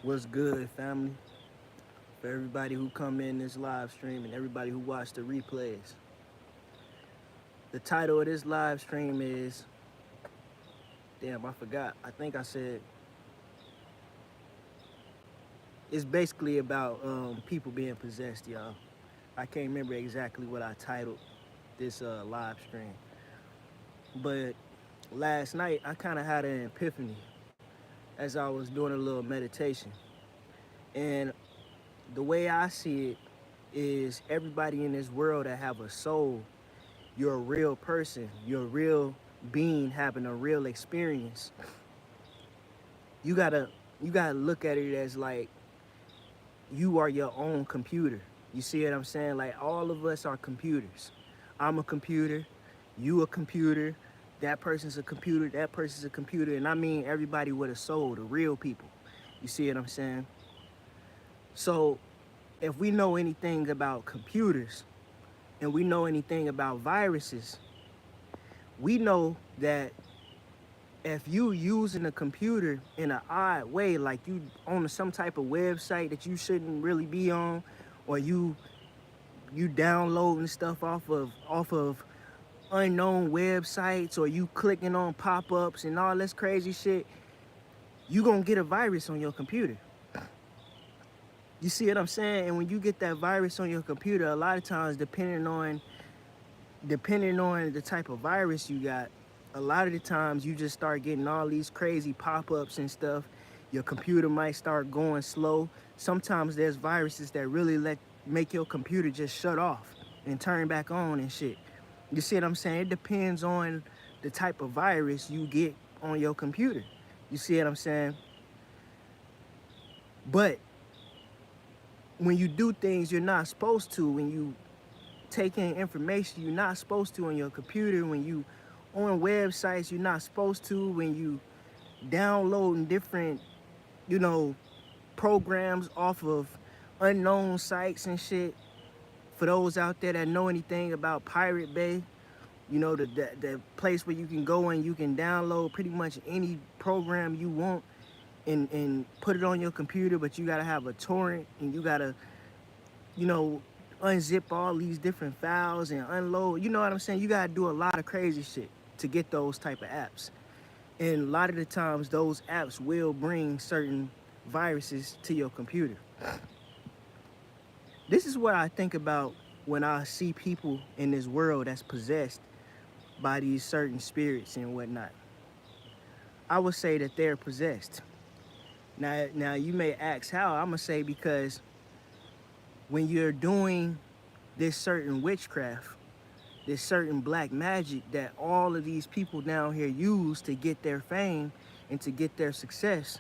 What's good, family? For everybody who come in this live stream and everybody who watched the replays. The title of this live stream is, damn, I forgot. I think I said it's basically about people being possessed, y'all. I can't remember exactly what I titled this live stream, but last night I kind of had an epiphany as I was doing a little meditation, and the way I see it is everybody in this world that have a soul. You're a real person. You're a real being having a real experience. You gotta you gotta look at it as like you are your own computer. You see what I'm saying? Like all of us are computers. I'm a computer, you a computer, that person's a computer, that person's a computer, and I mean everybody with a soul, the real people. You see what I'm saying? So if we know anything about computers and we know anything about viruses, we know that if you using a computer in an odd way, like you on some type of website that you shouldn't really be on, or you downloading stuff off of unknown websites, or you clicking on pop-ups and all this crazy shit, you gonna get a virus on your computer. You see what I'm saying? And when you get that virus on your computer, a lot of times depending on the type of virus you got, a lot of the times you just start getting all these crazy pop-ups and stuff. Your computer might start going slow. Sometimes there's viruses that really make your computer just shut off and turn back on and shit. You see what I'm saying? It depends on the type of virus you get on your computer. You see what I'm saying? But when you do things you're not supposed to, when you take in information you're not supposed to on your computer, when you on websites you're not supposed to, when you downloading different, you know, programs off of unknown sites and shit. For those out there that know anything about Pirate Bay, you know, the place where you can go and you can download pretty much any program you want and put it on your computer, but you gotta have a torrent and you gotta, you know, unzip all these different files and unload. You know what I'm saying? You gotta do a lot of crazy shit to get those type of apps. And a lot of the times those apps will bring certain viruses to your computer. This is what I think about when I see people in this world that's possessed by these certain spirits and whatnot. I would say that they're possessed. Now you may ask how. I'm gonna say because when you're doing this certain witchcraft, this certain black magic that all of these people down here use to get their fame and to get their success,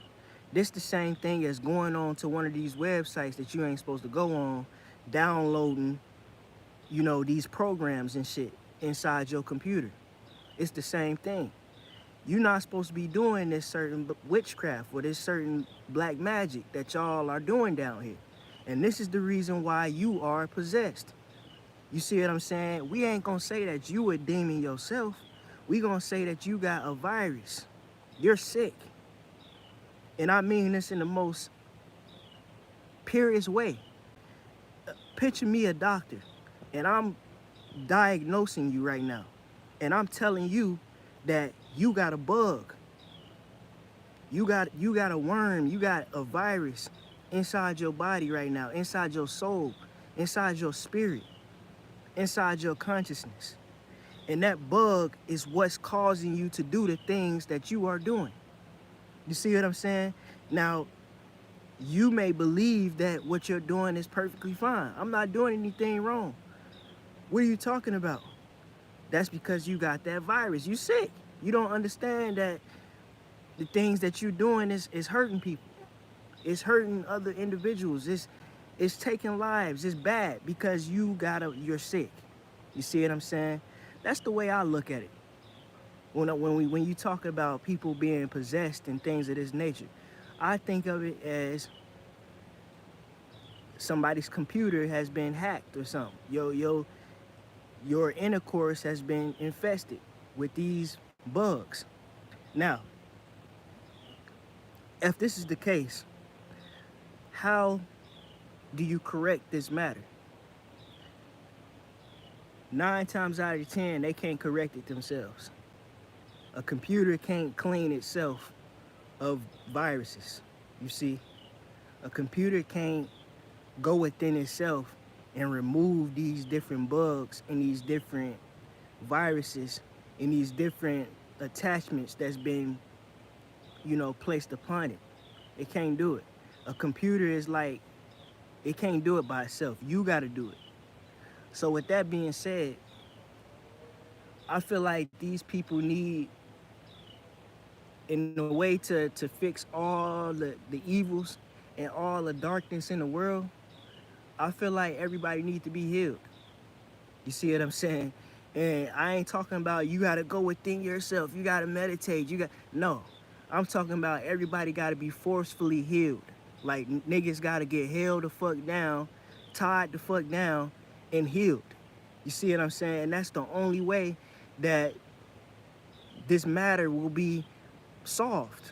this the same thing as going on to one of these websites that you ain't supposed to go on, downloading, you know, these programs and shit inside your computer. It's the same thing. You're not supposed to be doing this certain witchcraft or this certain black magic that y'all are doing down here. And this is the reason why you are possessed. You see what I'm saying? We ain't gonna say that you a demon yourself. We gonna say that you got a virus. You're sick. And I mean this in the most purest way. Picture me a doctor, and I'm diagnosing you right now. And I'm telling you that you got a bug. You got a worm, you got a virus inside your body right now, inside your soul, inside your spirit, inside your consciousness. And that bug is what's causing you to do the things that you are doing. You see what I'm saying? Now, you may believe that what you're doing is perfectly fine. I'm not doing anything wrong. What are you talking about? That's because you got that virus. You sick. You don't understand that the things that you're doing is hurting people. It's hurting other individuals. It's taking lives. It's bad because you're sick. You see what I'm saying? That's the way I look at it. When you talk about people being possessed and things of this nature, I think of it as somebody's computer has been hacked or something. Your intercourse has been infested with these bugs. Now, if this is the case, how do you correct this matter? 9 times out of 10, they can't correct it themselves. A computer can't clean itself of viruses. You see, a computer can't go within itself and remove these different bugs and these different viruses and these different attachments that's been, placed upon it. It can't do it. A computer is like, it can't do it by itself. You got to do it. So with that being said, I feel like these people need, in a way to fix all the evils and all the darkness in the world, I feel like everybody needs to be healed. You see what I'm saying? And I ain't talking about you got to go within yourself. You got to meditate. No. I'm talking about everybody got to be forcefully healed. Like niggas got to get held the fuck down, tied the fuck down, and healed. You see what I'm saying? And that's the only way that this matter will be solved.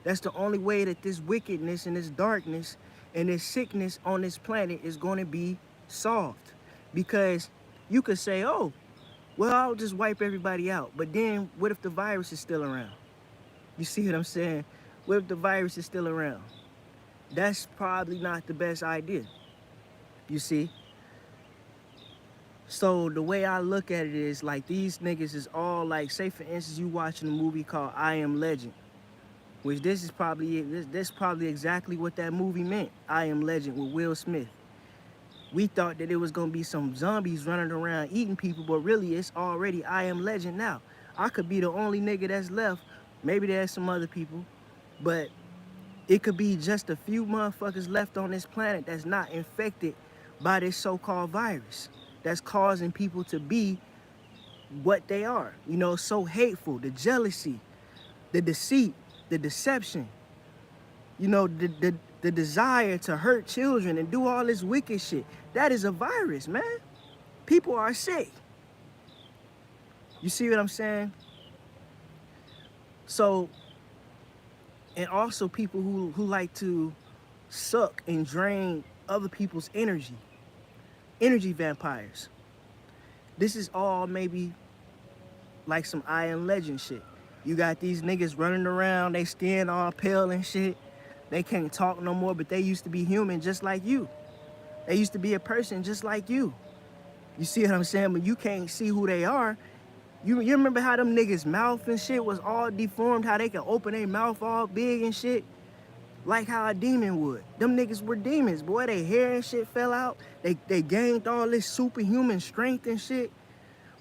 That's the only way that this wickedness and this darkness and this sickness on this planet is going to be solved. Because you could say, oh, well, I'll just wipe everybody out. But then what if the virus is still around? You see what I'm saying? What if the virus is still around? That's probably not the best idea. You see? So the way I look at it is like these niggas is all like, say for instance, you watching a movie called I Am Legend, which this probably exactly what that movie meant. I Am Legend with Will Smith. We thought that it was gonna be some zombies running around eating people, but really it's already I Am Legend now. I could be the only nigga that's left. Maybe there's some other people, but it could be just a few motherfuckers left on this planet that's not infected by this so-called virus that's causing people to be what they are. So hateful, the jealousy, the deceit, the deception, the desire to hurt children and do all this wicked shit. That is a virus, man. People are sick. You see what I'm saying? So, and also people who like to suck and drain other people's energy vampires. This is all maybe like some I Am Legend shit. You got these niggas running around, they skin all pale and shit. They can't talk no more, but they used to be human just like you. They used to be a person just like you. You see what I'm saying? But you can't see who they are. You remember how them niggas' mouth and shit was all deformed, how they can open their mouth all big and shit? Like how a demon would. Them niggas were demons, boy. Their hair and shit fell out. They gained all this superhuman strength and shit.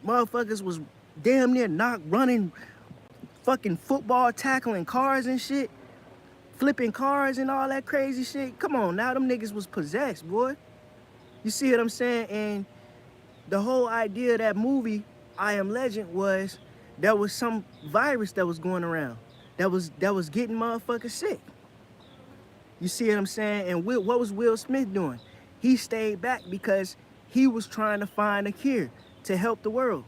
Motherfuckers was damn near running, fucking football, tackling cars and shit. Flipping cars and all that crazy shit. Come on now, them niggas was possessed, boy. You see what I'm saying? And the whole idea of that movie, I Am Legend, was there was some virus that was going around that was getting motherfuckers sick. You see what I'm saying? And what was Will Smith doing? He stayed back because he was trying to find a cure to help the world.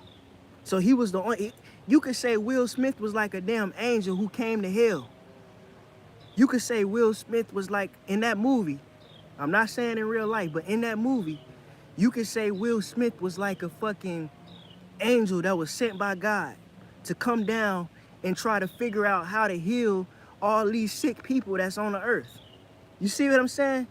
So he was the only, you could say Will Smith was like a damn angel who came to hell. You could say Will Smith was like, in that movie, I'm not saying in real life, but in that movie, you could say Will Smith was like a fucking angel that was sent by God to come down and try to figure out how to heal all these sick people that's on the earth. You see what I'm saying?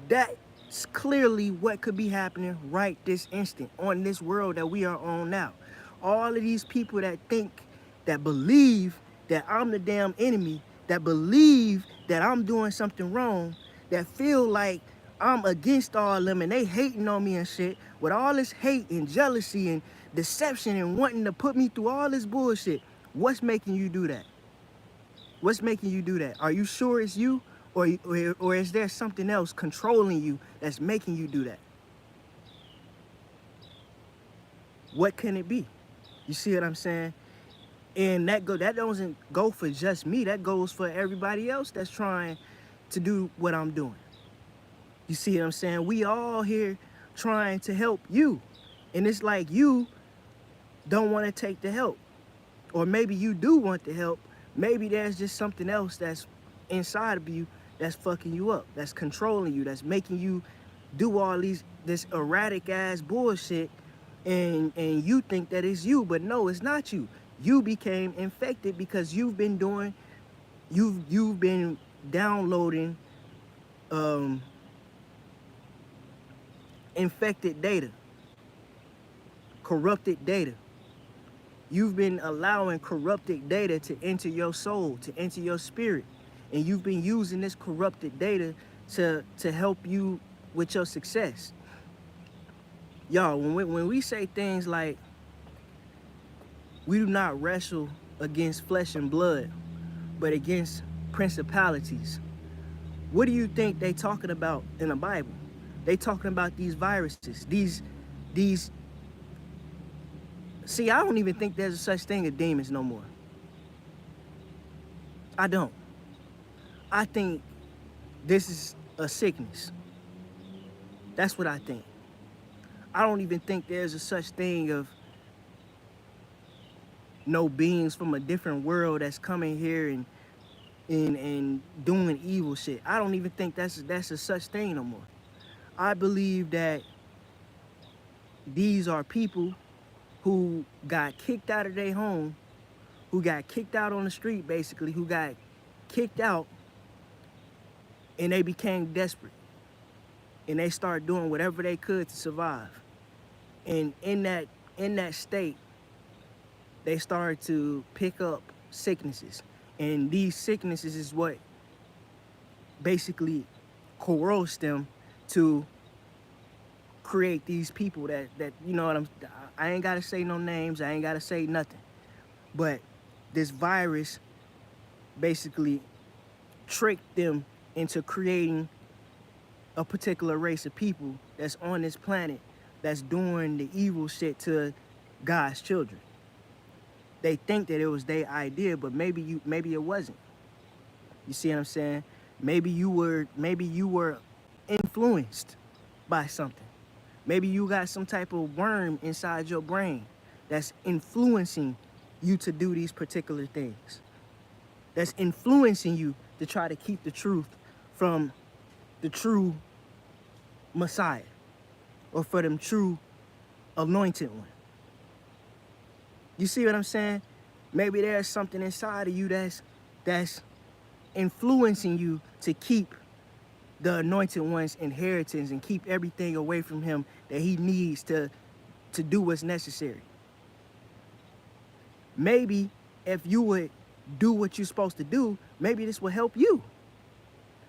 That's clearly what could be happening right this instant on this world that we are on now. All of these people that believe that I'm the damn enemy, that believe that I'm doing something wrong, that feel like I'm against all of them and they hating on me and shit, with all this hate and jealousy and deception and wanting to put me through all this bullshit. What's making you do that? What's making you do that? Are you sure it's you? Or is there something else controlling you that's making you do that? What can it be? You see what I'm saying? And that doesn't go for just me. That goes for everybody else that's trying to do what I'm doing. You see what I'm saying? We all here trying to help you. And it's like you don't want to take the help. Or maybe you do want the help. Maybe there's just something else that's inside of you that's fucking you up, that's controlling you, that's making you do all this erratic ass bullshit, and you think that it's you, but no, it's not you. You became infected because you've been downloading um, infected data, corrupted data. You've been allowing corrupted data to enter your soul, to enter your spirit, and you've been using this corrupted data to help you with your success. Y'all, when we say things like we do not wrestle against flesh and blood, but against principalities, what do you think they talking about in the Bible? They talking about these viruses, these. See, I don't even think there's a such thing as demons no more. I don't. I think this is a sickness. That's what I think. I don't even think there's a such thing of no beings from a different world that's coming here and doing evil shit. I don't even think that's a such thing no more. I believe that these are people who got kicked out of their home, who got kicked out on the street basically, who got kicked out, and they became desperate. And they started doing whatever they could to survive. And in that state, they started to pick up sicknesses. And these sicknesses is what basically coerced them to create these people that you know what I ain't gotta say no names, I ain't gotta say nothing. But this virus basically tricked them into creating a particular race of people that's on this planet that's doing the evil shit to God's children. They think that it was their idea, but maybe it wasn't. You see what I'm saying? Maybe you were influenced by something. Maybe you got some type of worm inside your brain that's influencing you to do these particular things. That's influencing you to try to keep the truth from the true Messiah, or for them true anointed one. You see what I'm saying? Maybe there's something inside of you that's influencing you to keep the anointed one's inheritance and keep everything away from him that he needs to do what's necessary. Maybe if you would do what you're supposed to do, maybe this will help you.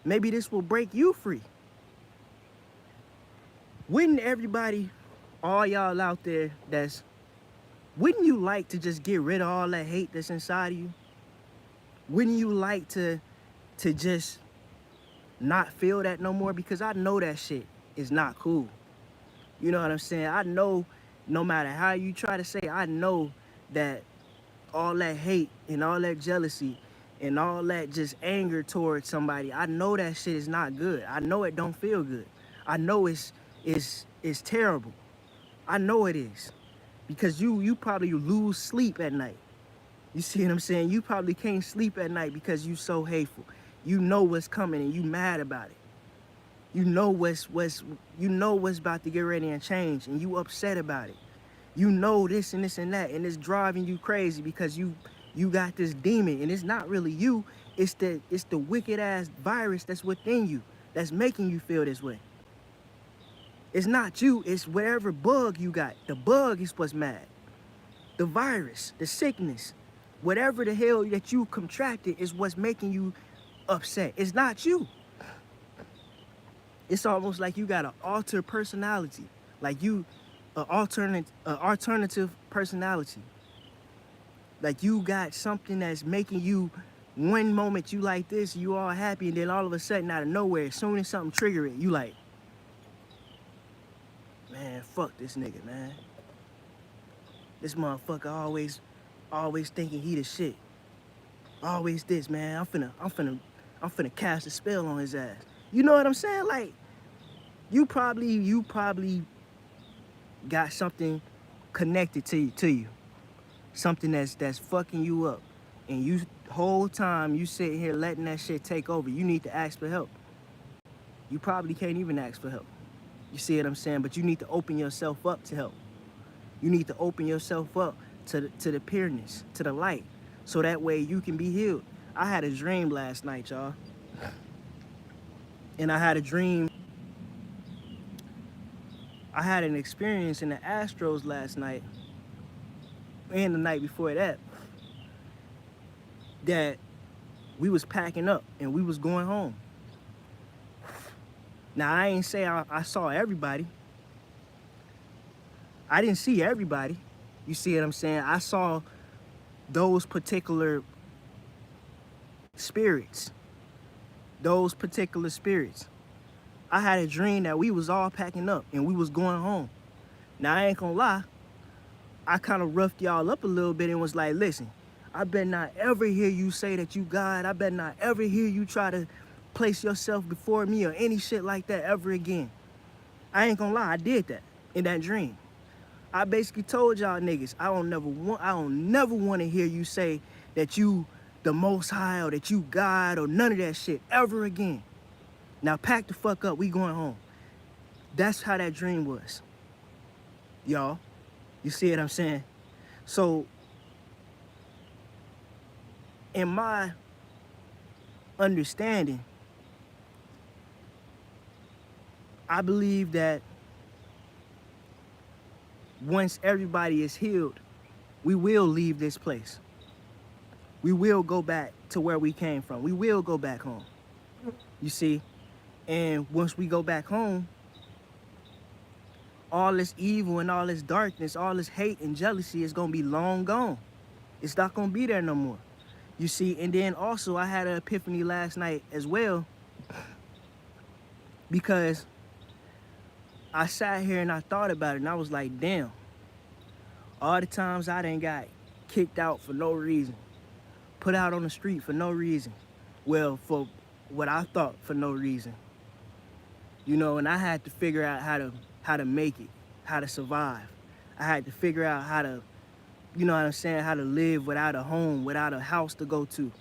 Maybe this will break you free. Wouldn't everybody, all y'all out there wouldn't you like to just get rid of all that hate that's inside of you? Wouldn't you like to just not feel that no more? Because I know that shit is not cool. You know what I'm saying? I know no matter how you try to say, I know that all that hate and all that jealousy and all that just anger towards somebody, I know that shit is not good. I know it don't feel good. I know it's terrible. I know it is. Because you probably lose sleep at night. You see what I'm saying? You probably can't sleep at night because you so hateful. You know what's coming and you mad about it. You know what's about to get ready and change, and you upset about it. You know this and this and that, and it's driving you crazy because you got this demon, and it's not really you. It's the wicked ass virus that's within you that's making you feel this way. It's not you, it's whatever bug you got. The bug is what's mad. The virus, the sickness, whatever the hell that you contracted is what's making you upset. It's not you. It's almost like you got an altered personality. Like you, an alternative personality. Like you got something that's making you, one moment you like this, you all happy, and then all of a sudden out of nowhere, as soon as something trigger it, you like, man, fuck this nigga, man. This motherfucker always thinking he the shit. Always this, man. I'm finna cast a spell on his ass. You know what I'm saying? Like, you probably got something connected to you. Something that's fucking you up. And whole time you sitting here letting that shit take over, you need to ask for help. You probably can't even ask for help. You see what I'm saying? But you need to open yourself up to help. You need to open yourself up to the pureness, to the light, so that way you can be healed. I had a dream last night, y'all. And I had an experience in the Astros last night and the night before that we was packing up and we was going home. Now, I ain't say I saw everybody. I didn't see everybody. You see what I'm saying? I saw those particular spirits. Those particular spirits. I had a dream that we was all packing up and we was going home. Now, I ain't gonna lie. I kind of roughed y'all up a little bit and was like, listen, I better not ever hear you say that you God. I better not ever hear you try to place yourself before me or any shit like that ever again. I ain't gonna lie, I did that in that dream. I basically told y'all niggas, I don't never want to hear you say that you the Most High or that you God or none of that shit ever again. Now pack the fuck up, we going home. That's how that dream was. Y'all, you see what I'm saying? So, in my understanding, I believe that once everybody is healed, we will leave this place. We will go back to where we came from. We will go back home. You see? And once we go back home, all this evil and all this darkness, all this hate and jealousy is going to be long gone. It's not going to be there no more. You see? And then also I had an epiphany last night as well, because I sat here and I thought about it and I was like, damn, all the times I done got kicked out for no reason, put out on the street for no reason. Well, for what I thought for no reason. You know, and I had to figure out how to make it, how to survive. I had to figure out how to, you know what I'm saying, how to live without a home, without a house to go to.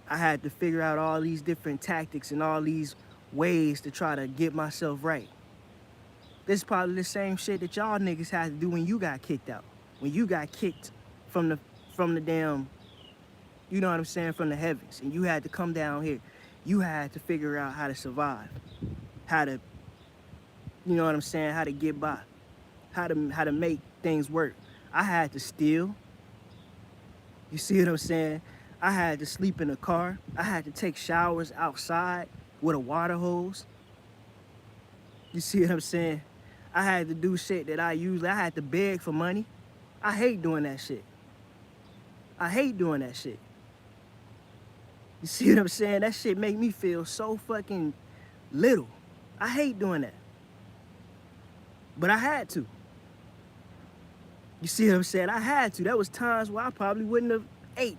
I had to figure out all these different tactics and all these ways to try to get myself right. This is probably the same shit that y'all niggas had to do when you got kicked out. When you got kicked from the damn, you know what I'm saying, from the heavens, and you had to come down here. You had to figure out how to survive, how to, you know what I'm saying, how to get by, how to make things work. I had to steal. You see what I'm saying? I had to sleep in a car. I had to take showers outside with a water hose. You see what I'm saying? I had to do shit that I had to beg for money. I hate doing that shit. I hate doing that shit. You see what I'm saying? That shit make me feel so fucking little. I hate doing that. But I had to. You see what I'm saying? I had to. There was times where I probably wouldn't have ate.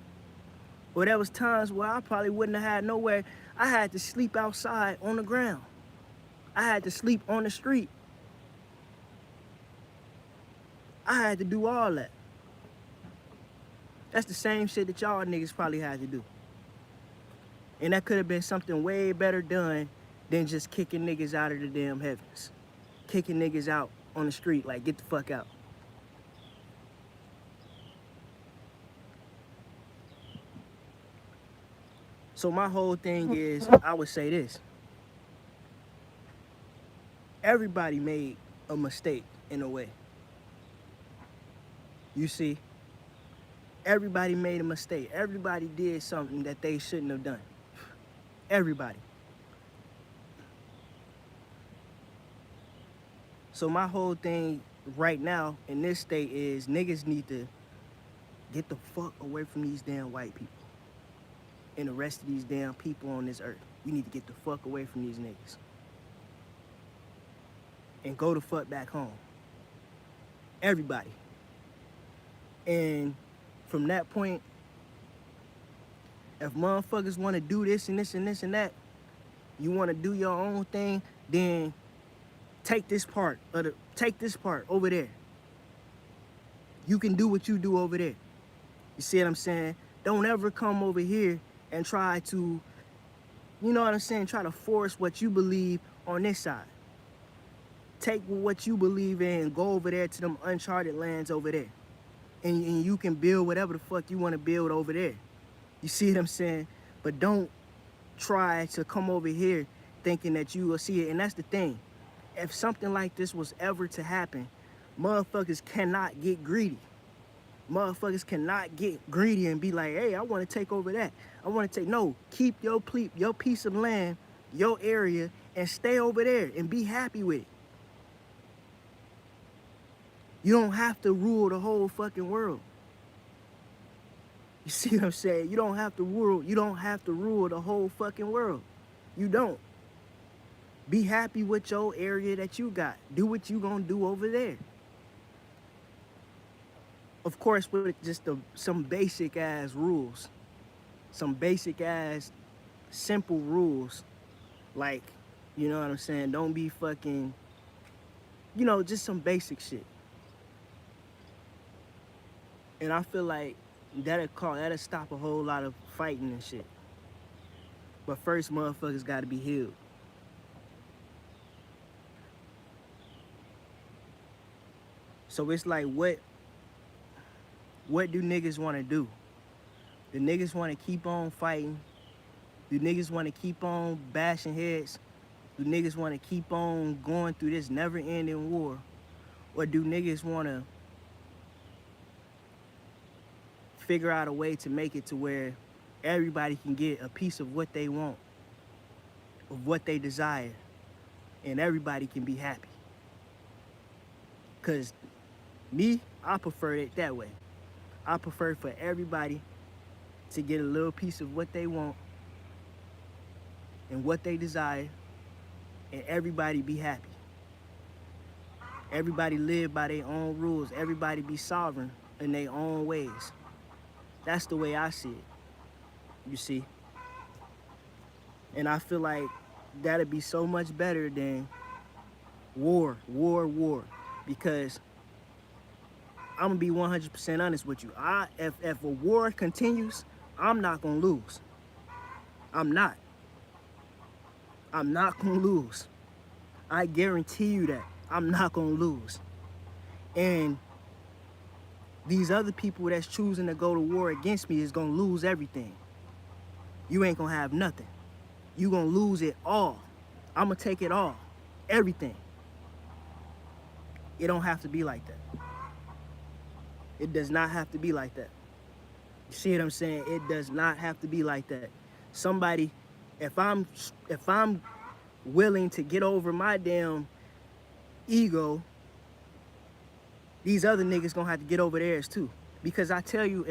Or there was times where I probably wouldn't have had nowhere. I had to sleep outside on the ground. I had to sleep on the street. I had to do all that. That's the same shit that y'all niggas probably had to do. And that could have been something way better done than just kicking niggas out of the damn heavens. Kicking niggas out on the street, like, get the fuck out. So my whole thing is, I would say this. Everybody made a mistake in a way. You see? Everybody made a mistake. Everybody did something that they shouldn't have done. Everybody. So my whole thing right now in this state is niggas need to get the fuck away from these damn white people and the rest of these damn people on this earth. We need to get the fuck away from these niggas and go the fuck back home. Everybody. And from that point, if motherfuckers want to do this and this and this and that, you want to do your own thing, then take this part over there. You can do what you do over there. You see what I'm saying? Don't ever come over here and try to, you know what I'm saying, try to force what you believe on this side. Take what you believe in and go over there to them uncharted lands over there. And you can build whatever the fuck you want to build over there. You see what I'm saying? But don't try to come over here thinking that you will see it. And that's the thing. If something like this was ever to happen, motherfuckers cannot get greedy. Motherfuckers cannot get greedy and be like, hey, I want to take over that. I want to take, no, keep your piece of land, your area, and stay over there and be happy with it. You don't have to rule the whole fucking world. You see what I'm saying? You don't have to rule the whole fucking world. You don't. Be happy with your area that you got. Do what you gonna do over there. Of course, with just some basic ass rules. Some basic ass simple rules. Like, you know what I'm saying? Don't be fucking, you know, just some basic shit. And I feel like that'll stop a whole lot of fighting and shit. But first, motherfuckers gotta be healed. So it's like, what do niggas want to do? Do niggas want to keep on fighting? Do niggas want to keep on bashing heads? Do niggas want to keep on going through this never-ending war? Or do niggas want to figure out a way to make it to where everybody can get a piece of what they want, of what they desire, and everybody can be happy? Because me, I prefer it that way. I prefer for everybody to get a little piece of what they want and what they desire, and everybody be happy. Everybody live by their own rules. Everybody be sovereign in their own ways. That's the way I see it, you see? And I feel like that'd be so much better than war. Because I'm gonna be 100% honest with you. If a war continues, I'm not gonna lose. I'm not gonna lose. I guarantee you that. I'm not gonna lose. And these other people that's choosing to go to war against me is gonna lose everything. You ain't gonna have nothing. You gonna lose it all. I'm gonna take it all. Everything. It don't have to be like that. It does not have to be like that. You see what I'm saying? It does not have to be like that. Somebody, if I'm willing to get over my damn ego, these other niggas gonna have to get over theirs too. Because I tell you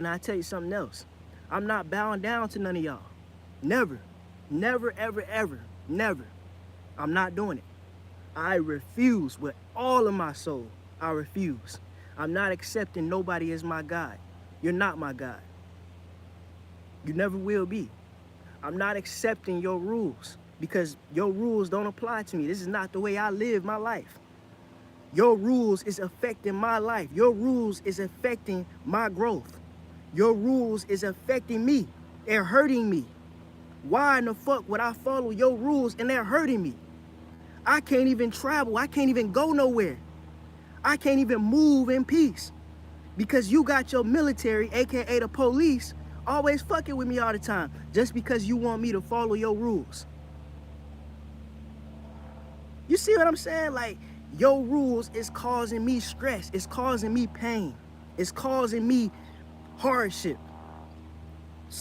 something else. I'm not bowing down to none of y'all. Never. Never, ever, ever. Never. I'm not doing it. I refuse with all of my soul. I refuse. I'm not accepting nobody as my God. You're not my God. You never will be. I'm not accepting your rules because your rules don't apply to me. This is not the way I live my life. Your rules is affecting my life. Your rules is affecting my growth. Your rules is affecting me. They're hurting me. Why in the fuck would I follow your rules and they're hurting me? I can't even travel. I can't even go nowhere. I can't even move in peace because you got your military, aka the police, always fucking with me all the time just because you want me to follow your rules. You see what I'm saying? Like, your rules is causing me stress. It's causing me pain. It's causing me hardship.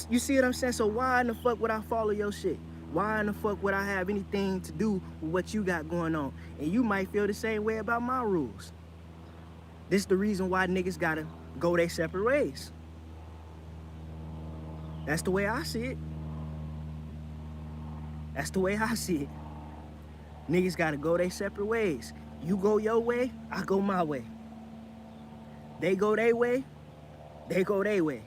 You see what I'm saying? So why in the fuck would I follow your shit? Why in the fuck would I have anything to do with what you got going on? And you might feel the same way about my rules. This is the reason why niggas gotta go their separate ways. That's the way I see it. That's the way I see it. Niggas gotta go their separate ways. You go your way, I go my way. They go their way, they go their way.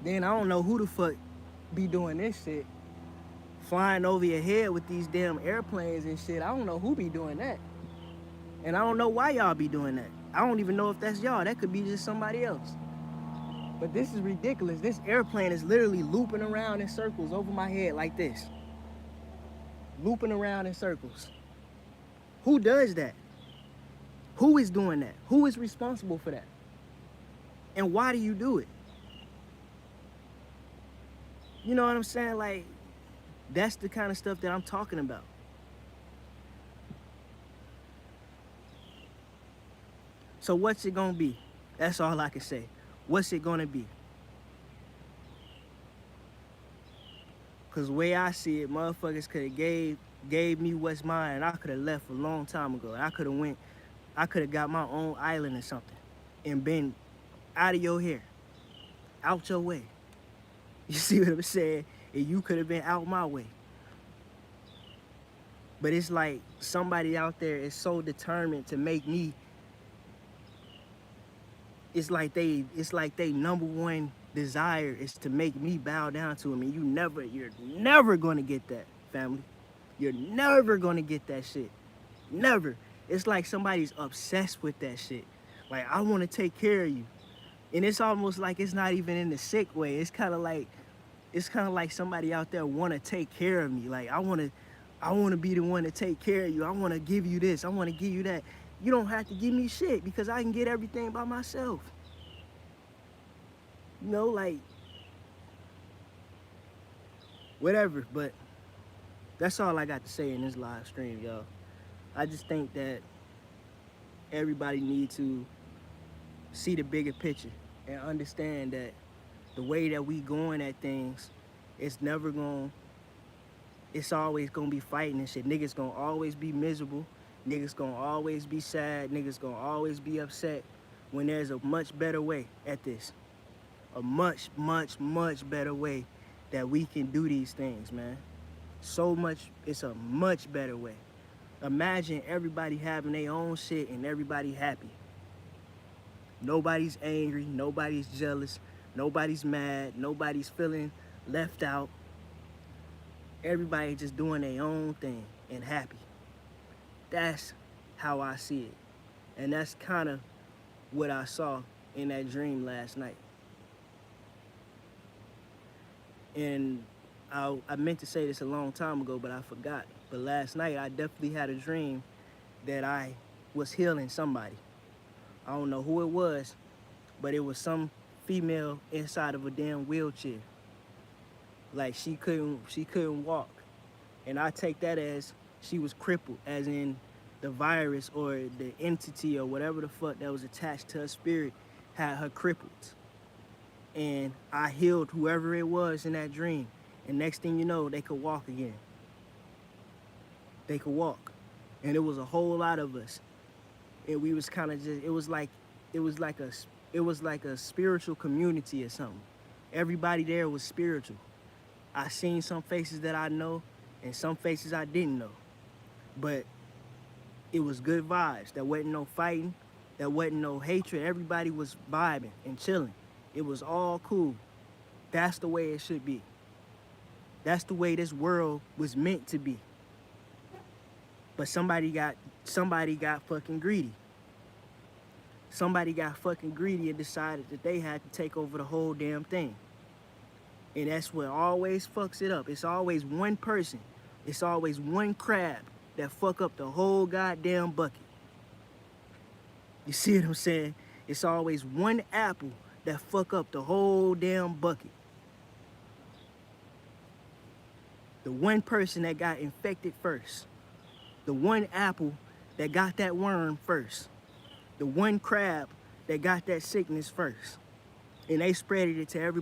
Then I don't know who the fuck be doing this shit. flying over your head with these damn airplanes and shit. I don't know who be doing that. And I don't know why y'all be doing that. I don't even know if that's y'all. That could be just somebody else. But this is ridiculous. This airplane is literally looping around in circles over my head like this. Looping around in circles. Who does that? Who is doing that? Who is responsible for that? And why do you do it? You know what I'm saying? Like, that's the kind of stuff that I'm talking about. So what's it gonna be? That's all I can say. What's it gonna be? Cause the way I see it, motherfuckers could have gave me what's mine, and I could have left a long time ago. I could have got my own island or something, and been out of your hair, out your way. You see what I'm saying? And you could have been out my way. But it's like somebody out there is so determined to make me. It's like they number one desire is to make me bow down to him, and you're never gonna get that, family. You're never gonna get that shit. Never. It's like somebody's obsessed with that shit. Like, I want to take care of you. And it's almost like it's not even in the sick way. It's kind of like somebody out there want to take care of me. Like, I want to be the one to take care of you. I want to give you this. I want to give you that. You don't have to give me shit because I can get everything by myself. You know, like, whatever. But that's all I got to say in this live stream, y'all. I just think that everybody needs to see the bigger picture and understand that the way that we going at things, it's always gonna be fighting and shit. Niggas gonna always be miserable. Niggas gonna always be sad. Niggas gonna always be upset when there's a much better way at this. A much, much, much better way that we can do these things, man. It's a much better way. Imagine everybody having their own shit and everybody happy. Nobody's angry, nobody's jealous, nobody's mad, nobody's feeling left out. Everybody just doing their own thing and happy. That's how I see it. And that's kind of what I saw in that dream last night. And I meant to say this a long time ago, but I forgot. But last night, I definitely had a dream that I was healing somebody. I don't know who it was, but it was some female inside of a damn wheelchair. Like, she couldn't walk. And I take that as she was crippled, as in the virus or the entity or whatever the fuck that was attached to her spirit had her crippled. And I healed whoever it was in that dream. And next thing you know, they could walk again. They could walk. And it was a whole lot of us. And we was kind of just, it was like a spiritual community or something. Everybody there was spiritual. I seen some faces that I know and some faces I didn't know. But it was good vibes. There wasn't no fighting. There wasn't no hatred. Everybody was vibing and chilling. It was all cool. That's the way it should be. That's the way this world was meant to be. But somebody got fucking greedy. Somebody got fucking greedy and decided that they had to take over the whole damn thing. And that's what always fucks it up. It's always one person. It's always one crab that fuck up the whole goddamn bucket. You see what I'm saying? It's always one apple that fuck up the whole damn bucket. The one person that got infected first. The one apple that got that worm first. The one crab that got that sickness first. And they spreaded it to everybody.